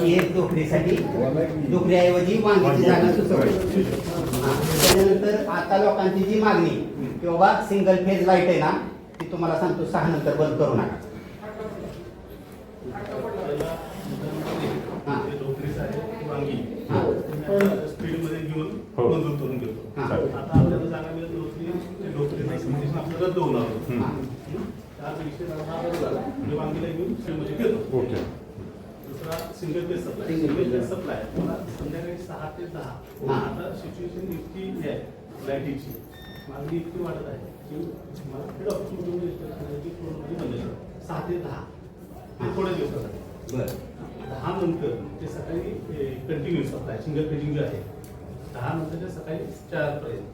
एक डोकरीसाठी डोकरीऐवजी वांगीची जागा सुचवायची. त्याच्यानंतर आता लोकांची जी मागणी की बाबा सिंगल फेज लाईट आहे ना ती तुम्हाला सांगतो 6 नंतर बंद करू नका. स्पीडमध्ये घेऊन मंजूर करून घेतो. आता आपल्याला जागा मिळत नव्हती, डोकरी आपल्याला रद्द होणार होतं. त्याच विषय वांगीला घेऊन स्पीडमध्ये घेतो. ओके. दुसरा single page supply. Single page supply मला संध्याकाळी 6 ते 10. आता सिच्युएशन इतकी आहे लाईटीची, मागणी इतकी वाढत आहे की मला हेड ऑफिसमधून पूर्ण 6 ते 10 ते थोड्या दिवसासाठी. बरं. 10 नंतर ते सकाळी कंटिन्यू सप्लाय सिंगल पेजिंग जे आहे 10 नंतर सकाळी 4 पर्यंत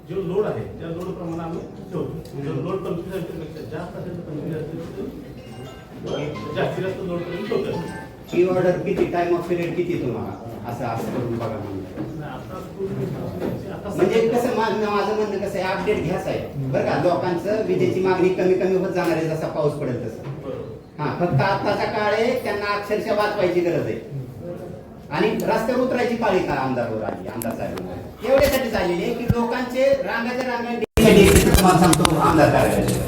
जो लोड आहे त्या लोड प्रमाणे आम्ही ठेवतो. जो लोड 25 अँपिअरपेक्षा जास्त असेल तर 25 अँपिअर जास्तीत जास्त लोड करून ठेवतो. ही ऑर्डर किती टाइम ऑफ पिरियड किती तुम्हाला असं करून बघा म्हणजे कसं माझं म्हणणं कसं आहे अपडेट घ्यायचं आहे बरं का. लोकांचं विजेची मागणी कमी कमी होत जाणार आहे जसा पाऊस पडेल तसं. हा फक्त आताचा काळ आहे त्यांना अक्षरशः वाचवायची गरज आहे आणि रस्त्यावर उतरायची काळी का आमदारवर आली आमदार साहेब एवढ्यासाठी झालेली आहे की लोकांचे रांगाच्या रांगा तुम्हाला सांगतो आमदार कार्यालय सर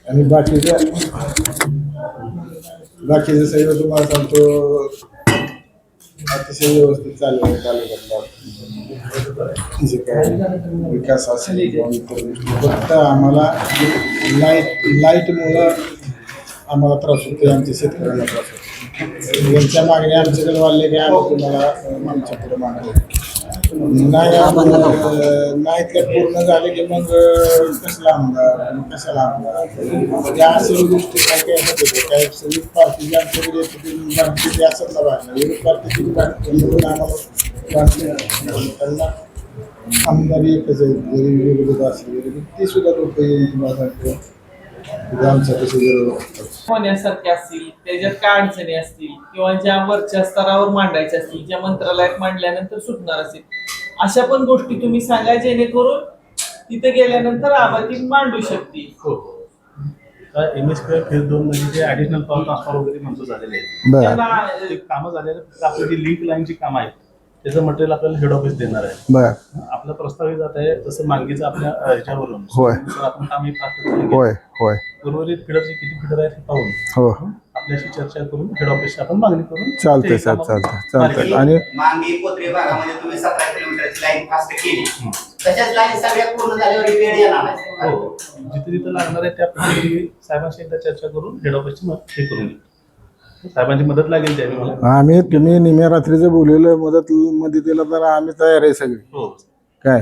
आणि बाकीचं सगळं तुम्हाला सांगतो अतिशय व्यवस्थित चालू आहे तालुक्यातला जे काय विकास असेल फक्त आम्हाला लाईटमुळं आम्हाला त्रास होतो. आमच्या शेतकऱ्यांना त्रास होतो. यांच्या मागण्या आमच्याकडे वाढले की आम्ही तुम्हाला आमच्याकडे मागतो नाही त्या पूर्ण झाले की मग कसला आमदार कशाला आमदार या सर्व गोष्टी काय काय होते. काही सगळी पार्टी आमच्याकडे असत ना बाहेर विरोध पार्टीची आम्हाला त्यांना आमदार एकच आहे. जरी विरोध असेल ते सुद्धा लोक तुम्हाला होण्यासारखे असतील त्याच्यात काय अडचणी असतील किंवा ज्या वरच्या स्तरावर मांडायच्या असतील ज्या मंत्रालयात मांडल्यानंतर सुटणार असतील अशा पण गोष्टी तुम्ही सांगा जेणेकरून तिथे गेल्यानंतर आबादी मांडू शकतील. MS2 फेज 2 मध्ये जे ऍडिशनल पॉवर ट्रान्सफर वगैरे मंजूर झालेले आहेत ते कामं झालेले आपली जी लिंक लाईनची कामं आहेत त्याचं मटेरियल आपल्याला हेड ऑफिस देणार आहे. आपला प्रस्ताव जात आहे तसं मागणीचं आपल्या ह्याच्यावरून आपण काम उर्वरित फिडरचे किती फिडर आहेत हे पाहून आपल्याशी चर्चा करून हेड ऑफिसची आपण मागणी करून चालतंय साहेब चालतंय. आणि मांगी पोत्रे भागामध्ये तुम्ही 17 किलोमीटरची लाईन फास्ट केली तशाच लाईन सगळ्या पूर्ण झाल्यावर वेळ येणार नाही. हो जिथे जिथे लागणार आहे त्या साहेबांशी एकदा चर्चा करून हेड ऑफिसची हे करून घेऊ. साहेबांची मदत लागेल त्यावेळी मला. आम्ही तुम्ही निम्या रात्रीचं बोललेलं मध्ये दिलं तर आम्ही तयार आहे सगळे. हो काय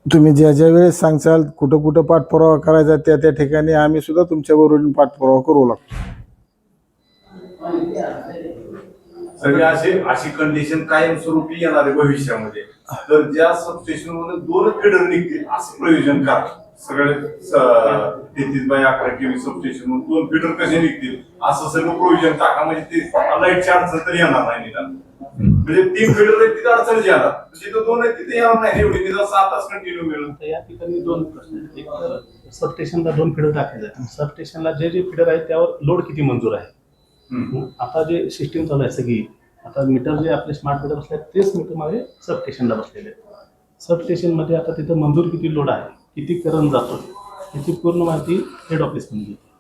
तुम्ही ज्या ज्या वेळेस सांगचाल कुठं कुठं पाठपुरावा करायचा त्या त्या ठिकाणी आम्ही सुद्धा तुमच्या बरोबर पाठपुरावा करू लागतो. सगळे अशी कंडिशन कायमस्वरूपी येणार आहे भविष्यामध्ये. तर ज्या सबस्टेशन मध्ये 2 फिडर निघतील असं प्रयोजन करा. सगळे 33/11 kV सबस्टेशन मधून 2 फिडर कसे निघतील असं सगळं प्रोव्हिजन टाका. म्हणजे ते लाईटची अडचण तरी येणार नाही निदान. म्हणजे 3 फिडर आहेत तिथे अडचणच येणार जिथं 2 आहेत तिथे येणार नाही. एवढी निदान 7 तास कंटिन्यू मिळून. या ठिकाणी 2 प्रश्न आहेत. एक तर सबस्टेशनला 2 फिडर टाकायचे आहेत. सबस्टेशनला जे फिडर आहेत त्यावर लोड किती मंजूर आहे. आता जे सिस्टीम चालू आहे सगळी आता मीटर जे आपले स्मार्ट मीटर बसले तेच मीटर माझे सबस्टेशनला बसलेले आहेत. सबस्टेशनमध्ये आता तिथं मंजूर किती लोड आहे किती करंट जातो याची पूर्ण माहिती हेड ऑफिसमध्ये घेते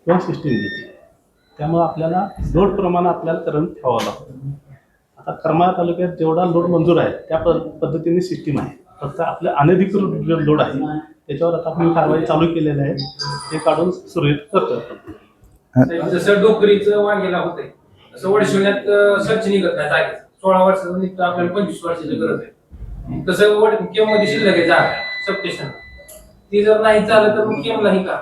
किंवा सिस्टीम घेते. त्यामुळे आपल्याला लोड प्रमाणे आपल्याला करंट ठेवावं लागतं. आता करमाळा तालुक्यात जेवढा लोड मंजूर आहे त्या पद्धतीने सिस्टीम आहे. फक्त आपल्या अनधिकृत लोड आहे त्याच्यावर आता आपण कारवाई चालू केलेली आहे ते काढून सुरळीत करतो. जसं डोकरीचं वांगेला होतंय तसं वडशिवण्यात सर्च निघत नाही जागेत 16 वर्षाचं निघतं आपल्याला 25 वर्षाची गरज आहे. तसं केम मध्ये शिल्लक आहे जागा सबस्टेशन ती जर नाही चालत तर मग केमलाही का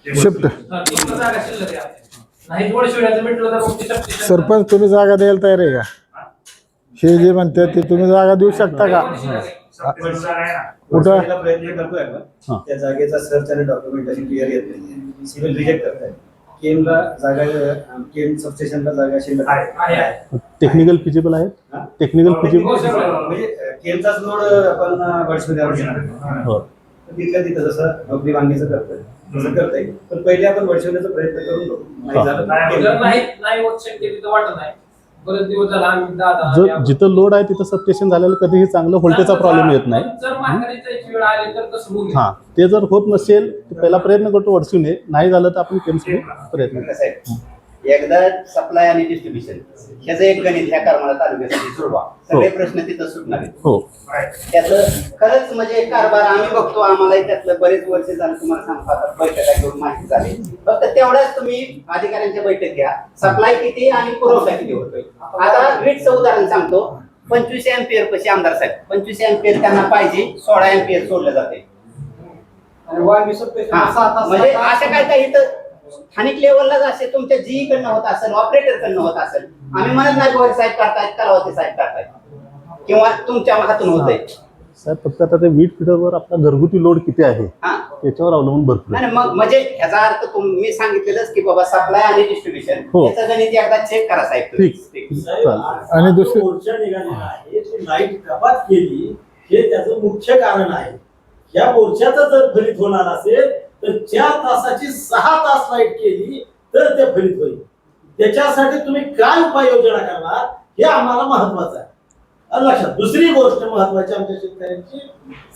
शिफ्ट जागा शिल्लक आहे. नाही वडशिवण्याचं भेटलं तर मग ते सबस्टेशन सरपंच तुम्ही जागा द्यायला तयार आहे का? हे जे म्हणतात ते तुम्ही जागा देऊ शकता का? कुठं? प्रयत्न करतोय आपण त्या जागेचा सर्च आणि डॉक्युमेंटेशन क्लिअर येत नाही, सिव्हिल रिजेक्ट करताय. केमला जागा, केम सबस्टेशनला जागा शिल्लक आहे. टेक्निकल फिजिबल आहे, टेक्निकल फिजिबल म्हणजे केमचाच लोड आपण वर्षमध्ये घेणार हो. तिथल्या तिथं जसं नोकरी वांगीचं करतोय तसं करताय, पण पहिले आपण वर्षवण्याचा प्रयत्न करून बघू. नाही झालं तर जर नाही होत शक्य तिथं वाटत नाही. बरेच दिवस झाला आम्ही जो जिथं लोड आहे तिथं सबस्टेशन झालेलं कधीही चांगलं व्होल्टेजचा प्रॉब्लेम येत नाही. जर माघारी जायची वेळ आली तर कसं होईल? हा, ते जर होत नसेल तर पहिला प्रयत्न करतो वडसून, नाही झालं तर आपण केमसून प्रयत्न कसं आहे, एकदा सप्लाय आणि डिस्ट्रीब्युशन ह्याचं एक गणित ह्या करमाळा तालुक्यासाठी सोडवा, सगळे प्रश्न तिथं सुटणार आहेत. हो. त्याचं खरंच म्हणजे कारभार आम्ही बघतो, आम्हाला त्यातलं बरेच वर्ष झालं. तुम्हाला सांगतो आता बैठका घेऊन माहिती झाली, फक्त तेवढ्याच तुम्ही अधिकाऱ्यांच्या बैठक घ्या, सप्लाय किती आणि पुरवठा किती होतोय. आता वीटचं उदाहरण सांगतो, 25 एम्पियर पशी आमदार साहेब, 25 एम्पियर त्यांना पाहिजे, 16 एम्पियर सोडलं जाते. म्हणजे असं काय काय इथं स्थानिक लेवललाच असे तुमच्या जी कडनं होत असेल, ऑपरेटर कडनं होत असेल. आम्ही म्हणत नाही गोरे साहेब करतायत, कलावती साहेब करतायत किंवा तुमच्या हातून होत आहे. साहेब फक्त आता ते वीट फिटरवर आपला घरगुती लोड किती आहे हा, त्याच्यावर अवलंबून भरपूर आहे. नाही मग म्हणजे ह्याचा अर्थ मी सांगितलेलंच की बाबा सप्लाय आणि डिस्ट्रीब्युशन हो. याचं गणित एकदा चेक करा साहेब. ठीक चालेल. आणि दुसरी मोर्चा निघालेला आहे, ती लाईट कपात केली हे त्याचं मुख्य कारण आहे. या मोर्चाचं जर फलित होणार असेल तर 4 तासाची 6 तास लाईट केली तर ते फलित होईल. त्याच्यासाठी तुम्ही काय उपाययोजना करणार हे आम्हाला महत्वाचं आहे. लक्षात. दुसरी गोष्ट महत्वाची आमच्या शेतकऱ्यांची,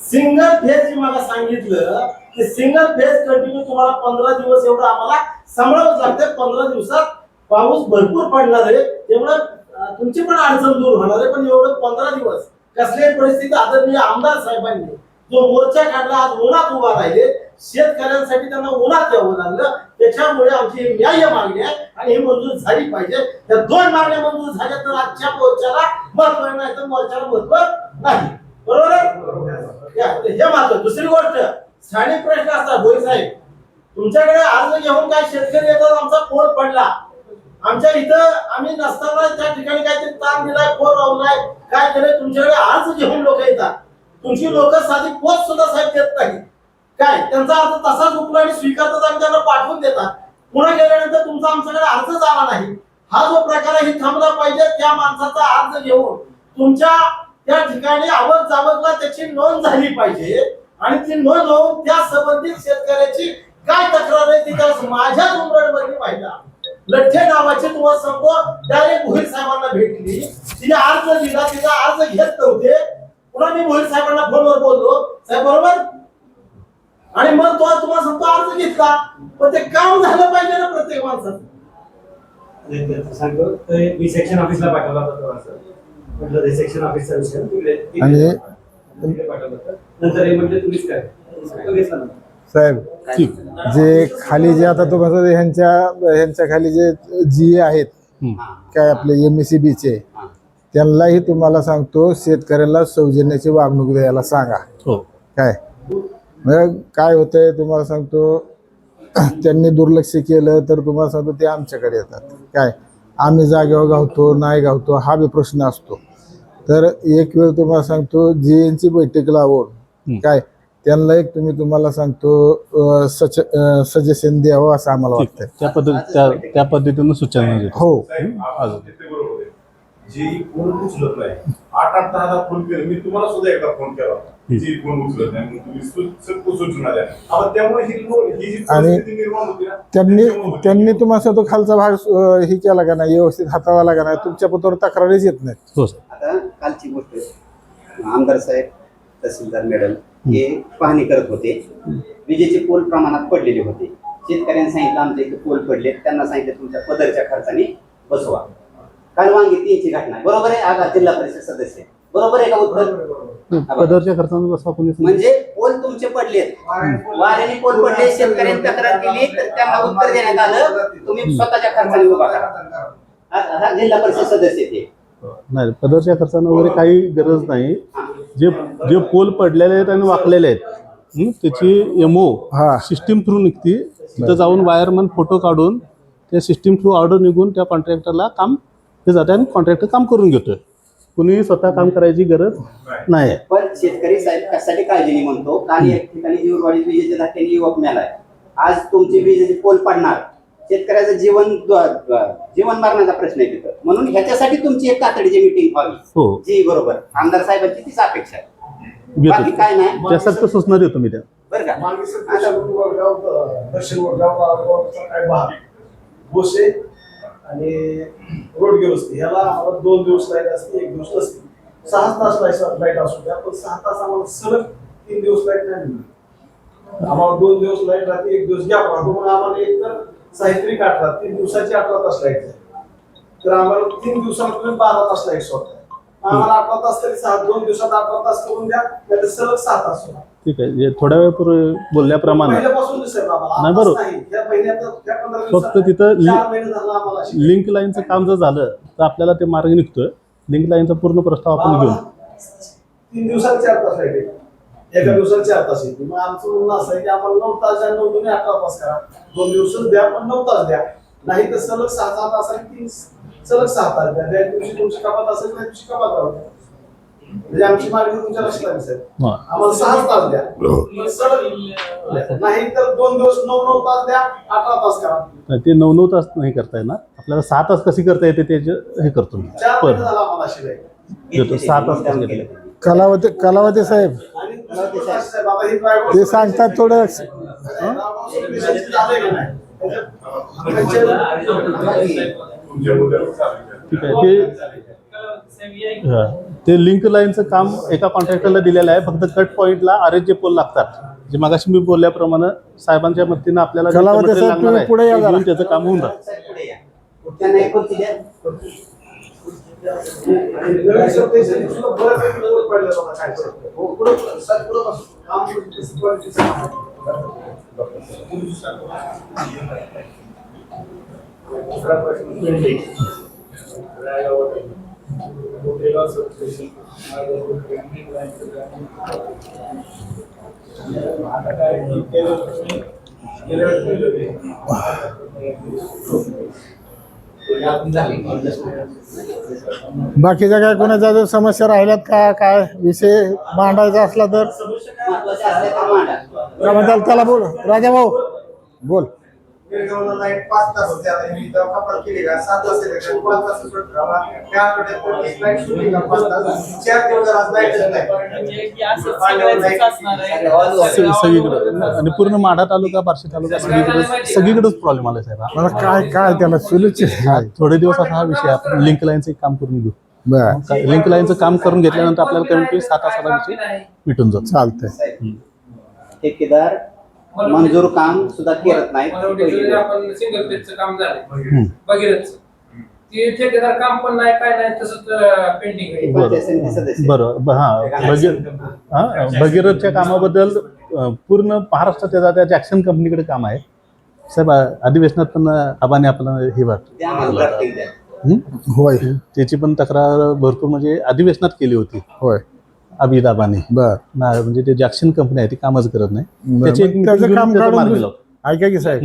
सिंगल फेज जी मला सांगितलं की सिंगल फेज कंटिन्यू तुम्हाला 15 दिवस एवढं आम्हाला सांभाळावंच लागतं. 15 दिवसात पाऊस भरपूर पडणार आहे, त्यामुळे तुमची पण अडचण दूर होणार आहे. पण एवढं 15 दिवस कसल्याही परिस्थितीत आदरणीय आमदार साहेबांनी जो मोर्चा काढला, आज उन्हात उभा राहिले, शेतकऱ्यांसाठी त्यांना उन्हात यावं लागलं. त्याच्यामुळे आमची न्याय्य मागणी आहे आणि ही मंजूर झाली पाहिजे. त्या 2 मागण्या मंजूर झाल्या तर आजच्या मोर्चाला महत्व आहे, नाही तर मोर्चाला महत्व नाही. बरोबर आहे? हे महत्व. दुसरी गोष्ट, स्थानिक प्रश्न असतात. भोई साहेब, तुमच्याकडे अर्ज घेऊन काय शेतकरी येतात, आमचा पोल पडला, आमच्या इथं आम्ही नसताना त्या ठिकाणी काहीतरी ताण दिलाय, पोल लावलाय, काय केलंय, तुमच्याकडे अर्ज घेऊन लोक येतात. तुमची लोक साधी पोच सुद्धा साहेब देत नाही. काय त्यांचा अर्ज तसाच उपला आणि स्वीकारतात आणि त्यांना पाठवून देतात. पुन्हा गेल्यानंतर तुमचा आमच्याकडे अर्जच आला नाही. हा जो प्रकार आहे थांबला पाहिजे. त्या माणसाचा अर्ज घेऊन तुमच्या त्या ठिकाणी आवक जावकला त्याची नोंद झाली पाहिजे आणि ती नोंद होऊन त्या संबंधित शेतकऱ्याची काय तक्रार आहे ती माझ्या उमरडमध्ये पाहिजे. लठ्ठे नावाची तुम्हाला सांगतो, डायरेक्ट भोईर साहेबांना भेटली, तिने अर्ज दिला, तिचा अर्ज घेत नव्हते. पुन्हा मी भोईर साहेबांना फोनवर बोललो, साहेब बरोबर, आणि मग तो तुम्हाला सांगतो अर्ज घेतला, पण ते काम झालं पाहिजे ना प्रत्येक माणसाचं. सांगतो मी सेक्शन ऑफिसला पाठवला होता. असं म्हटलं ते सेक्शन ऑफिसचा विषय आणि पाठवलं होतं. नंतर हे म्हटलं तुम्हीच काय घेतला ना साहेब, जे खाली जे आता तुम्हाला ह्यांच्या खाली जे जी आहेत काय आपले MSEBचे, त्यांनाही तुम्हाला सांगतो शेतकऱ्याला सौजन्याची वागणूक द्यायला सांगा. हो. काय मग काय होतंय तुम्हाला सांगतो, त्यांनी दुर्लक्ष केलं तर तुम्हाला सांगतो ते आमच्याकडे येतात. काय आम्ही जागेवर गावतो नाही गावतो हा बी प्रश्न असतो. तर एक वेळ तुम्हाला सांगतो GNची बैठक लावून काय त्यांना एक तुम्हाला सांगतो सजेशन द्यावं असं आम्हाला वाटतं. त्या पद्धतीनं सूचना देतो. हो. जी फोन उचलत नाही, 8-8 10 फोन केले, मी तुम्हाला सुद्धा एकदा फोन केला, जी फोन उचलत नाही, मग तुम्ही सूचना द्या. आता त्यामुळे ही जी परिस्थिती निर्माण होती ना, त्यांनी तुम्हाला सांगतो खालचा भाग हे केला का नाही, व्यवस्थित हाताळला का नाही, तुमच्या पत्रावर तक्रारीच येत नाही. हो. आता कालची गोष्ट, आमदार साहेब, तहसीलदार मॅडम हे पाहणी करत होते. विजेचे पोल प्रमाणात पडलेले होते. शेतकऱ्यांनी सांगितलं आमच्या इथे पोल पडले, त्यांना सांगितलं तुमच्या पदरच्या खर्चाने बसवा. काल वांगी 3ची घटना, बरोबर आहे. आगा जिल्हा परिषद सदस्य, बरोबर आहे का उत्तर? पदरच्या खर्चाने बसवा कोणी म्हणजे पोल तुमचे पडलेत, वाऱ्याने पोल पडले, शेतकऱ्यांनी तक्रार केली तर त्यांना उत्तर देण्यात आलं तुम्ही स्वतःच्या खर्चाने उभा करा. हा जिल्हा परिषद सदस्य ते नाही, पदरच्या खर्चानं वगैरे काही गरज नाही. जे पोल पडलेले आहेत आणि वाकलेले आहेत त्याची MO सिस्टीम थ्रू निघते. तिथं जाऊन वायरमन फोटो काढून त्या सिस्टीम थ्रू ऑर्डर निघून त्या कॉन्ट्रॅक्टरला काम हे जातं आणि कॉन्ट्रॅक्टर काम करून घेतोय. कुणी स्वतः काम करायची गरज नाही आहे. पण शेतकरी साहेब कशासाठी काळजीने म्हणतो, कारण एक ठिकाणी जीवनवाढीत विजेच्या धक्क्याने युवक मेलाय. आज तुमची विजेची पोल पडणार, शेतकऱ्याचं जीवन मरण्याचा प्रश्न आहे तिथं. म्हणून ह्याच्यासाठी तुमची एक तातडीची मीटिंग व्हावी. हो. जी बरोबर आमदार साहेबांची तीच अपेक्षा आहे. बाकी काय नाही. त्यासारखं सूचना देतो मी त्या. बरं का दक्षिण वडगावचा काय भाग बोसे आणि रोड व्यवस्था ह्याला आम्हाला 2 दिवस लाईट असते, 1 दिवस नसते. 6 तास लाईट असू द्या, पण 6 तास आम्हाला सलग 3 दिवस लाईट नाही मिळत. आम्हाला 2 दिवस लाईट राहते, 1 दिवस गॅप राहतो. म्हणून आम्हाला एक तर साहित्रिक 18 3 दिवसाची 18 तास लाईट आहे. तर आम्हाला 3 दिवसामध्ये 12 तास लाईट सोडतात. आम्हाला 18 तास तरी 2 दिवसात 18 तास करून द्या, नाहीतर सलग 6 तास सोडा. ठीक आहे. जे थोड्या वेळापूर्वी बोलल्याप्रमाणे पहिल्यापासून दिसेल आम्हाला. नाही, आताच बरोबर. नाही. या महिन्यात या 15 फक्त दिवसात तिथं 4 महिने झाला आम्हाला अशी. लिंक लाईनचं काम जर झालं तर आपल्याला ते मार्ग निघतोय. लिंक लाईनचा पूर्ण प्रस्ताव आपण घेऊन 3 दिवसात 4 तास लाईट येते. एका दिवसात 4 तास येते. मग आमचं म्हणणं असं आहे की आम्हाला 9 तास द्या, 9 दुने 18 तास करा. 2 दिवसच द्या, पण 9 तास द्या. नाही तर सलग 6 तास आणि 3 सलग 6 तास द्या. त्या दिवशी तुमची कपात असेल, त्या दिवशी कपात राहू द्या. म्हणजे आमची मागणी तुमच्या लक्षात दिसेल. हा. आम्हाला 6 तास द्या, पण सलग नाही तर 2 दिवस 9 तास द्या, 18 तास करा. ते 9 तास नाही करता येणार. आपल्याला 6 तास कशी करता येते ते हे करतो मी. 4 महिने झाला आम्हाला अशी लाईट. देतो 6 तास कसं केलं. कलावते साहेब आणि साहेब आता ही driver- ते सांगतात थोडं तुमच्या मुद्द्यावर चालू ठीक आहे. ते लिंक लाईनचं काम एका कॉन्ट्रॅक्टरला दिलेलं आहे. फक्त कट पॉईंटला RSJ पोल लागतात. जे मगाशी मी बोलल्याप्रमाणे साहेबांच्या मदतीनं आपल्याला जे कलावते material साहेब, लागणार तुम्ही आहे, पुढे या ते जरा. घेऊन त्याचं काम होऊन जातं. पुढे या. त्यांना एक खुर्ची द्या. नवीन सबस्टेशन सुद्धा बऱ्यापैकी लोड पडलेला होता काय सर. हो, पुढं सर पुढं बसून काम कसं क्वालिटीचं आहे. दुसरा प्रश्न मोठेगाव सबस्टेशन आता काय गेल्या वेळेस बाकीच्या काय कोणाच्या जर समस्या राहिल्यात का काय विषय मांडायचा असला तर महत्त्वाचे असले तर मांडा. त्याला बोल राजा भाऊ बोल. गिरगावला लाईट 5 तास होते. आता मी तेव्हा कपात केली का 7 तास येते, 5 तास सुट राहा. त्या आठवड्यात लाईट सुटली का 5 तास, 4 दिवस आज लाईटच नाही. म्हणजे की असं सगळ्यांचंच असणार आहे. सगळीकडे आणि पूर्ण माढा तालुका, बार्शी तालुका सगळीकडेच प्रॉब्लेम आला साहेब. मला काय त्याला सोल्युशन थोडे दिवस असा हा विषय आपण लिंक लाईनचं एक काम करून घेऊ. बर लिंक लाईनचं काम करून घेतल्यानंतर आपल्याला कमीत कमी 7 तासाला विषय मिटून जातो. चालतंय. ठेकेदार मंजूर काम सुद्धा करत नाही. आपण सिंगल पेजचं काम झालं भगीरथचं, ते ठेकेदार काम पण नाही काय नाही तसंच पेंडिंग आहे. बरोबर. हा भगीरथच्या कामाबद्दल पूर्ण महाराष्ट्रात त्याच्या जॅक्सन कंपनीकडे काम आहे साहेब. अधिवेशनात पण आबाने आपल्याला हे वाटतं होय त्याची पण तक्रार भरपूर म्हणजे अधिवेशनात केली होती. होय अभिद आबाने बर म्हणजे ते जॅक्सन कंपनी आहे ती कामच करत नाही. त्याचं काम काढून मार्गी लावतो. ऐका की साहेब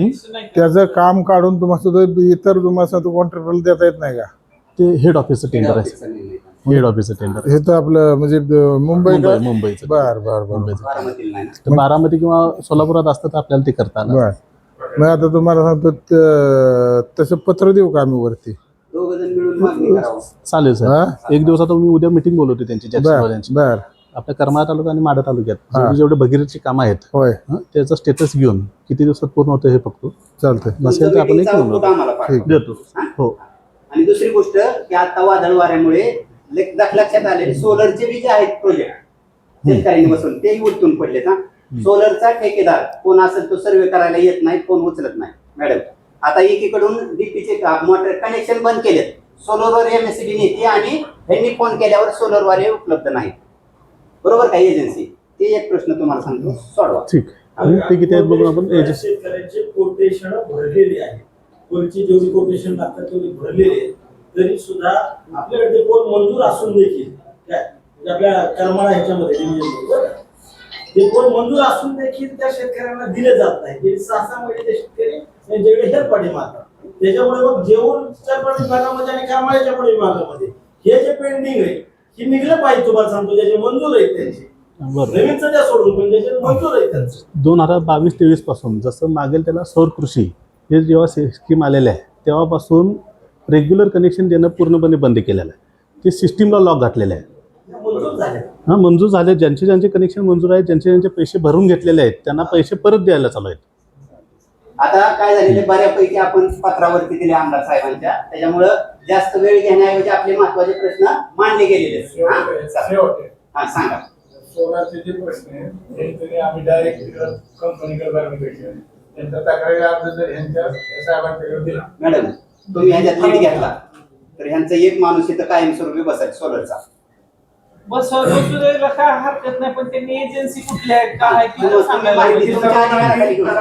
त्याचं काम काढून तुम्हाला इतर तुम्हाला कॉन्ट्रॅक्टरला देता येत नाही का? ते हेड ऑफिसचं टेंडर आहे. हेड ऑफिसचं टेंडर हे तर आपलं म्हणजे मुंबईचं बर बर बर मुंबईचं. तर बारामती किंवा सोलापुरात असतं तर आपल्याला ते करता आलं. बर मग आता तुम्हाला सांगतो तसं पत्र देऊ का आम्ही वरती? चालेल सर. एक दिवस आता मी उद्या मिटिंग बोलवते त्यांची जॅक्सनवाल्यांची. बर आपल्या करमाळा तालुका आणि माढा तालुक्यात हा. जेवढे भगीरथची कामं आहेत होय त्याचं स्टेटस घेऊन किती दिवसात पूर्ण होतं हे बघतो. चालतंय. नसेल तर आपण एक आम्हाला देतो. हो आणि दुसरी गोष्ट की आता वादळ वाऱ्यामुळे लक्षात आले सोलरचे बी जे आहेत प्रोजेक्ट शेतकऱ्यांनी बसून तेही उलटून पडलेत. हा सोलरचा ठेकेदार कोण असेल तो सर्वे करायला येत नाही, फोन उचलत नाही. मॅडम आता एकीकडून डीपीचे मोटर कनेक्शन बंद केलेत. सोलरवर MSCB नेते आणि यांनी फोन केल्यावर सोलर वारे उपलब्ध नाहीत. बरोबर का एजन्सी? ते एक प्रश्न तुम्हाला सांगतो सोडवा. ठीक आहे. ते किती आहेत बघून आपण एजन्सी शेतकऱ्यांचे कोटेशन भरलेली आहे. कोणची जेवढी कोटेशन लागतात तेवढी भरलेली आहे. तरी सुद्धा आपल्याकडे ते पोल मंजूर असून देखील काय म्हणजे आपल्या करमाळा ह्याच्यामध्ये डिव्हिजन ते पोल मंजूर असून देखील त्या शेतकऱ्यांना दिले जात नाही. गेली 6 महिने ते शेतकरी त्यांच्याकडे हेरपाटी मारतात. त्याच्यामुळे मग जेऊरच्या पण विभागामध्ये आणि करमाळ्याच्या पण विभागामध्ये हे जे पेंडिंग आहे हे निघलं पाहिजे. तुम्हाला सांगतो ज्याचे मंजूर आहेत त्यांचे बरोबर. नवीनचं त्या सोडून पण ज्याचे मंजूर आहेत त्यांचं 2022-23 पासून जसं मागेल त्याला सौर कृषी हे जेव्हा स्कीम आलेलं आहे तेव्हापासून रेग्युलर कनेक्शन देणं पूर्णपणे बंद केलेलं आहे. ते सिस्टीमला लॉक घातलेलं आहे. मंजूर झाले. हां, मंजूर झाले. ज्यांचे कनेक्शन मंजूर आहेत, ज्यांचे पैसे भरून घेतलेले आहेत त्यांना पैसे परत द्यायला चालू आहेत. आता काय झालेलं बऱ्यापैकी आपण पत्रावरती दिले आमदार साहेबांच्या, त्याच्यामुळं जास्त वेळ घेण्याऐवजी आपले महत्वाचे प्रश्न मांडले गेलेले आहेत. हा, सांगा. सोलारचे जे प्रश्न आहेत हे तरी आम्ही डायरेक्ट कंपनीकडे भेटले त्यांच्या तक्रारी अर्ज जर ह्यांच्या साहेबांकडे दिला. मॅडम तुम्ही ह्याच्यात लीड घेतला तर ह्यांचा एक माणूस इथं कायमस्वरूपी बसायचा सोलरचा. बस बसुदेला काय हरकत नाही, पण त्यांनी एजन्सी कुठल्या आहेत काय आहे ती तर तुम्ही सांगायला माहिती पाहिजे. तुमच्या अधिकाराखाली घेऊन जा.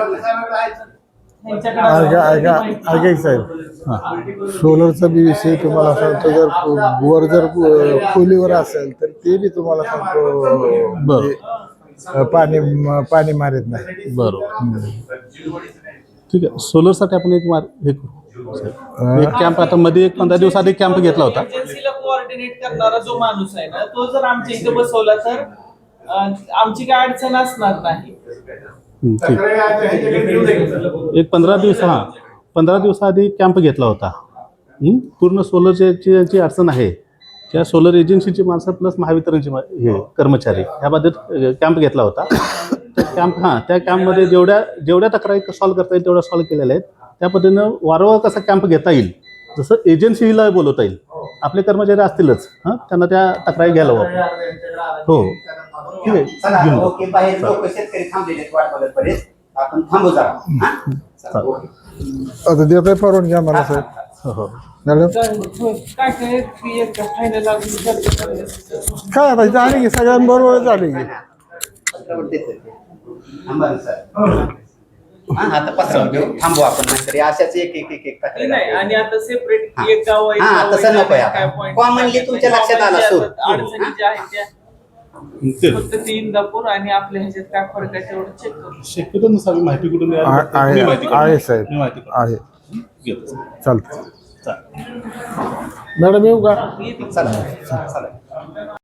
त्यांच्याकडे सोलरचा बी विषय तुम्हाला सांगतो, जर वर जर खोलीवर असेल तर ते बी तुम्हाला सांगतो बरं. पाणी मारत नाही. बरोबर. ठीक आहे. सोलरसाठी आपण एक कॅम्प आता मध्ये एक 15 दिवसाआधी कॅम्प घेतला होता. एजन्सीला कोऑर्डिनेट करणारा जो माणूस आहे ना तो जर आमच्या इथे बसवला तर आमची काय अडचण असणार नाही. ठीक. एक 15 दिवसाआधी कॅम्प घेतला होता. पूर्ण सोलरची जी अडचण आहे त्या सोलर एजन्सीची माणसं प्लस महावितरणची हे कर्मचारी ह्याबद्दल कॅम्प घेतला होता. त्या कॅम्पमध्ये जेवढ्या तक्रारी सॉल्व्ह करता येईल तेवढ्या सॉल्व्ह केलेल्या आहेत. त्या पद्धतीनं वारंवार कसा कॅम्प घेता येईल, जसं एजन्सीला बोलवता येईल, आपले कर्मचारी असतीलच त्यांना त्या तक्रारी घ्यायला हवं. हो, ठीक आहे. चला घेऊन जा. ओके. बाहेर लोक शेतकरी थांबलेले आहेत वाट बघत पर्यंत. आपण थांबू जरा. हा? चला, ओके. आता देतोय परवानगी आम्हाला साहेब. हो. मॅडम काय काय फायनल काय आता इथं आली की सगळ्यांबरोबर झाली की पत्रावर देतोय ते. थांबा ना सर. हा, आता पत्रावर घेऊ. थांबू आपण नाहीतरी अशाच एक तक्रारी नाही. आणि आता सेपरेट हा. एक गाव आहे, हा, गाव तसं आहे, नकोय काय आता. point Commonly तुमच्या लक्षात आला सूर. अडचणी ज्या आहेत त्या फक्त ते इंदापूर आणि आपल्या ह्याच्यात काय फरक आहे तेवढं चेक करू. शक्यतो नसावी माहिती कुठून मिळाली? मी माहिती करतो. आहे साहेब मी माहिती करतो. आहे. घेतो. चालतं चालेल. मॅडम येऊ का? चला चला.